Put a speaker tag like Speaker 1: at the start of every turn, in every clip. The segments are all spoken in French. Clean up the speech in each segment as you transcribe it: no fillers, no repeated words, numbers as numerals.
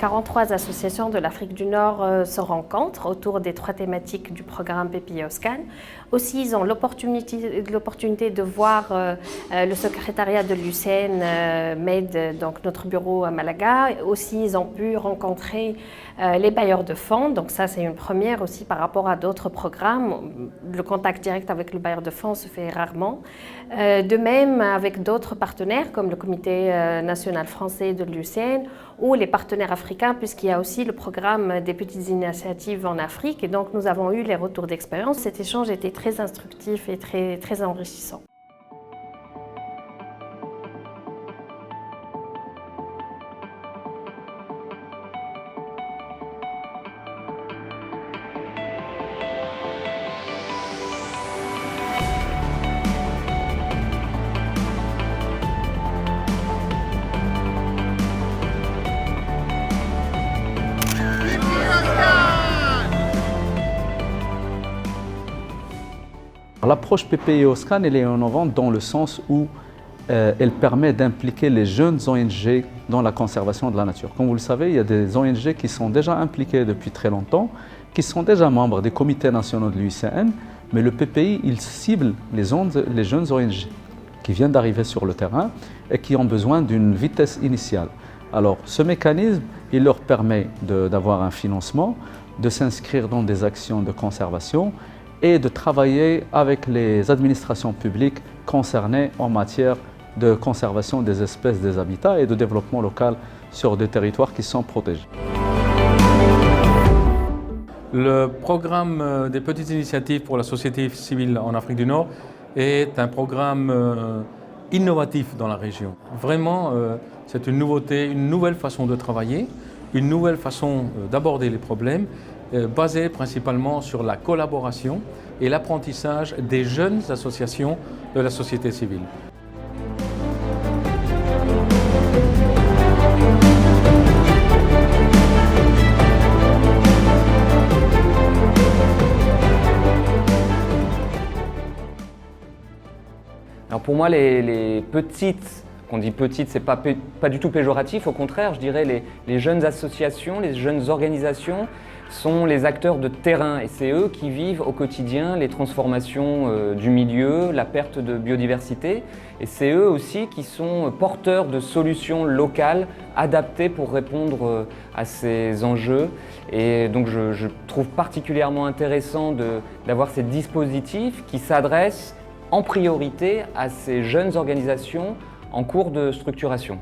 Speaker 1: 43 associations de l'Afrique du Nord se rencontrent autour des 3 thématiques du programme PPI-OSCAN. Aussi, ils ont l'opportunité de voir le secrétariat de l'UCN MED, donc notre bureau à Malaga. Aussi, ils ont pu rencontrer les bailleurs de fonds. Donc ça, c'est une première aussi par rapport à d'autres programmes. Le contact direct avec le bailleur de fonds se fait rarement. De même, avec d'autres partenaires comme le Comité national français de l'UCN ou les partenaires africains, puisqu'il y a aussi le programme des petites initiatives en Afrique. Et donc, nous avons eu les retours d'expérience. Cet échange était très instructif et très enrichissant.
Speaker 2: L'approche PPI-OSCAN elle est innovante dans le sens où elle permet d'impliquer les jeunes ONG dans la conservation de la nature. Comme vous le savez, il y a des ONG qui sont déjà impliquées depuis très longtemps, qui sont déjà membres des comités nationaux de l'UICN, mais le PPI, il cible les jeunes ONG qui viennent d'arriver sur le terrain et qui ont besoin d'une vitesse initiale. Alors, ce mécanisme, il leur permet d'avoir un financement, de s'inscrire dans des actions de conservation et de travailler avec les administrations publiques concernées en matière de conservation des espèces, des habitats et de développement local sur des territoires qui sont protégés.
Speaker 3: Le programme des petites initiatives pour la société civile en Afrique du Nord est un programme innovatif dans la région. Vraiment, c'est une nouveauté, une nouvelle façon de travailler, une nouvelle façon d'aborder les problèmes, basée principalement sur la collaboration et l'apprentissage des jeunes associations de la société civile.
Speaker 4: Alors pour moi, les petites, qu'on dit petites, c'est pas du tout péjoratif, au contraire, je dirais les jeunes associations, les jeunes organisations sont les acteurs de terrain et c'est eux qui vivent au quotidien les transformations du milieu, la perte de biodiversité et c'est eux aussi qui sont porteurs de solutions locales adaptées pour répondre à ces enjeux et donc je trouve particulièrement intéressant d'avoir ces dispositifs qui s'adressent en priorité à ces jeunes organisations en cours de structuration.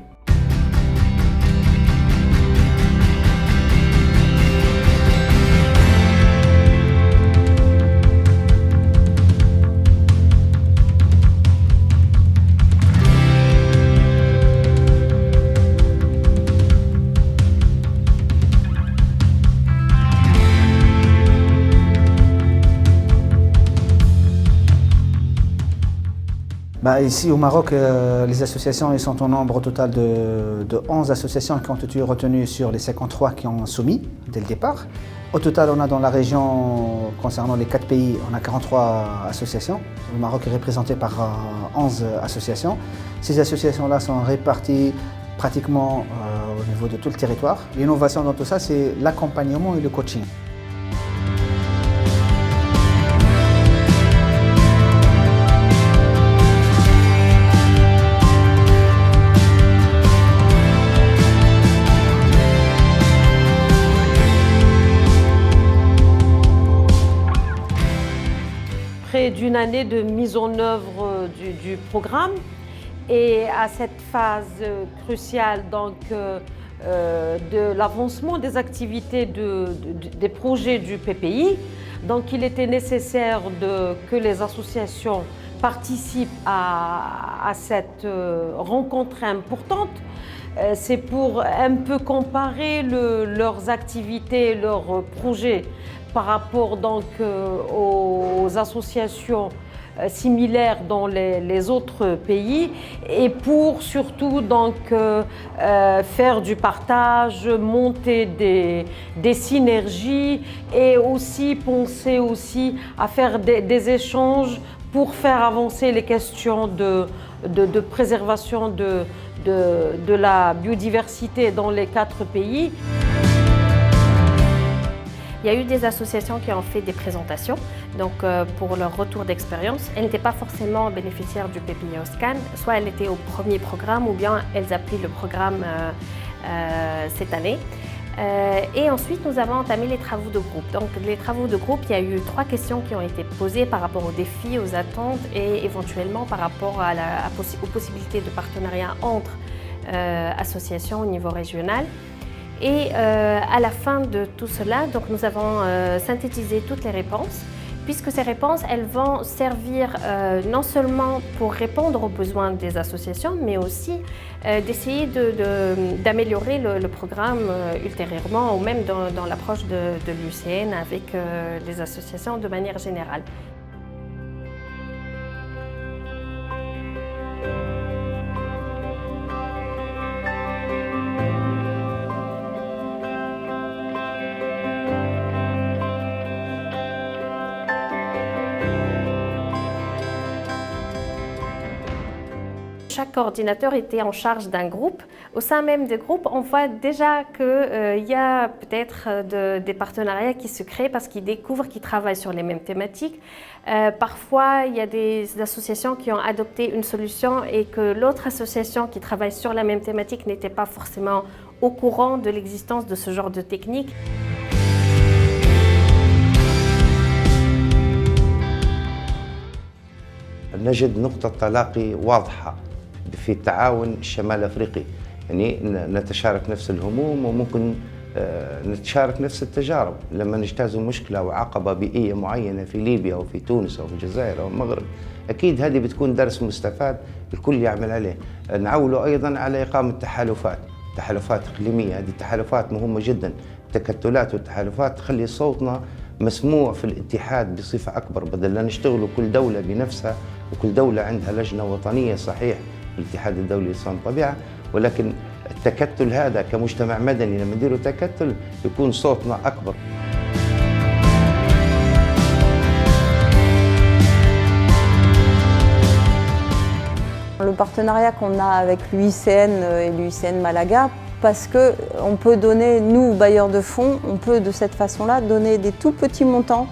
Speaker 5: Ici au Maroc, les associations ils sont au nombre au total de 11 associations qui ont été retenues sur les 53 qui ont soumis dès le départ. Au total, on a dans la région, concernant les 4 pays, on a 43 associations. Le Maroc est représenté par 11 associations. Ces associations-là sont réparties pratiquement au niveau de tout le territoire. L'innovation dans tout ça, c'est l'accompagnement et le coaching.
Speaker 6: Près d'une année de mise en œuvre du programme et à cette phase cruciale donc, de l'avancement des activités des projets du PPI. Donc il était nécessaire que les associations participent à cette rencontre importante. C'est pour un peu comparer leurs activités, leurs projets par rapport donc aux associations similaires dans les autres pays et pour surtout donc faire du partage, monter des synergies et aussi penser aussi à faire des échanges pour faire avancer les questions de préservation de la biodiversité dans les 4 pays.
Speaker 1: Il y a eu des associations qui ont fait des présentations, donc pour leur retour d'expérience. Elles n'étaient pas forcément bénéficiaires du PPIO-SCAN, soit elles étaient au premier programme ou bien elles appliquent le programme cette année. Et ensuite, nous avons entamé les travaux de groupe. Donc, les travaux de groupe, il y a eu 3 questions qui ont été posées par rapport aux défis, aux attentes et éventuellement par rapport aux possibilités de partenariat entre associations au niveau régional. Et à la fin de tout cela, donc, nous avons synthétisé toutes les réponses, puisque ces réponses, elles vont servir non seulement pour répondre aux besoins des associations, mais aussi d'essayer d'améliorer le programme ultérieurement, ou même dans l'approche de l'UICN avec les associations de manière générale. Chaque coordinateur était en charge d'un groupe. Au sein même des groupes, on voit déjà qu'il y a peut-être des partenariats qui se créent parce qu'ils découvrent qu'ils travaillent sur les mêmes thématiques. Parfois, il y a des associations qui ont adopté une solution et que l'autre association qui travaille sur la même thématique n'était pas forcément au courant de l'existence de ce genre de technique.
Speaker 7: نجد نقطة تلاقي واضحة في التعاون الشمال الأفريقي، يعني نتشارك نفس الهموم وممكن نتشارك نفس التجارب. لما نجتاز مشكلة أو عقبة بيئية معينة في ليبيا أو في تونس أو في الجزائر أو المغرب، أكيد هذه بتكون درس مستفاد الكل يعمل عليه. نعوله أيضا على إقامة تحالفات إقليمية. هذه التحالفات مهمة جدا، التكتلات والتحالفات تخلي صوتنا مسموع في الاتحاد بصفة أكبر، بدل لا نشتغلوا كل دولة بنفسها وكل دولة عندها لجنة وطنية. صحيح الاتحاد الدولي للصيانة الطبيعة، ولكن التكتل هذا كمجتمع مدني لما نديروا تكتل يكون صوتنا أكبر.
Speaker 8: Le partenariat qu'on a avec l'UICN et l'UICN Malaga, parce qu'on peut donner, nous, bailleurs de fonds, on peut de cette façon-là donner des tout petits montants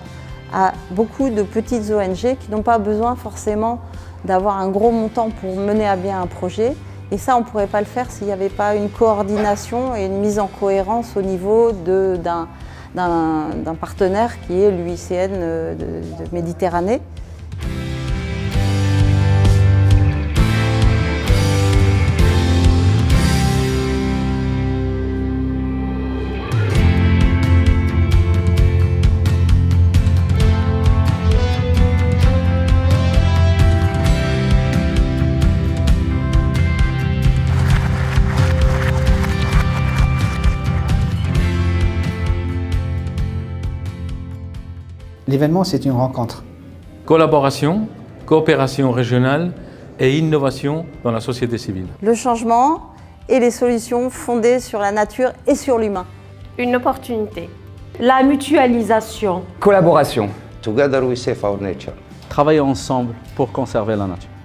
Speaker 8: à beaucoup de petites ONG qui n'ont pas besoin forcément d'avoir un gros montant pour mener à bien un projet. Et ça, on ne pourrait pas le faire s'il n'y avait pas une coordination et une mise en cohérence au niveau d'un partenaire qui est l'UICN de Méditerranée.
Speaker 5: L'événement, c'est une rencontre.
Speaker 3: Collaboration, coopération régionale et innovation dans la société civile.
Speaker 8: Le changement et les solutions fondées sur la nature et sur l'humain.
Speaker 1: Une opportunité.
Speaker 6: La mutualisation.
Speaker 4: Collaboration.
Speaker 7: Together we save our nature.
Speaker 2: Travailler ensemble pour conserver la nature.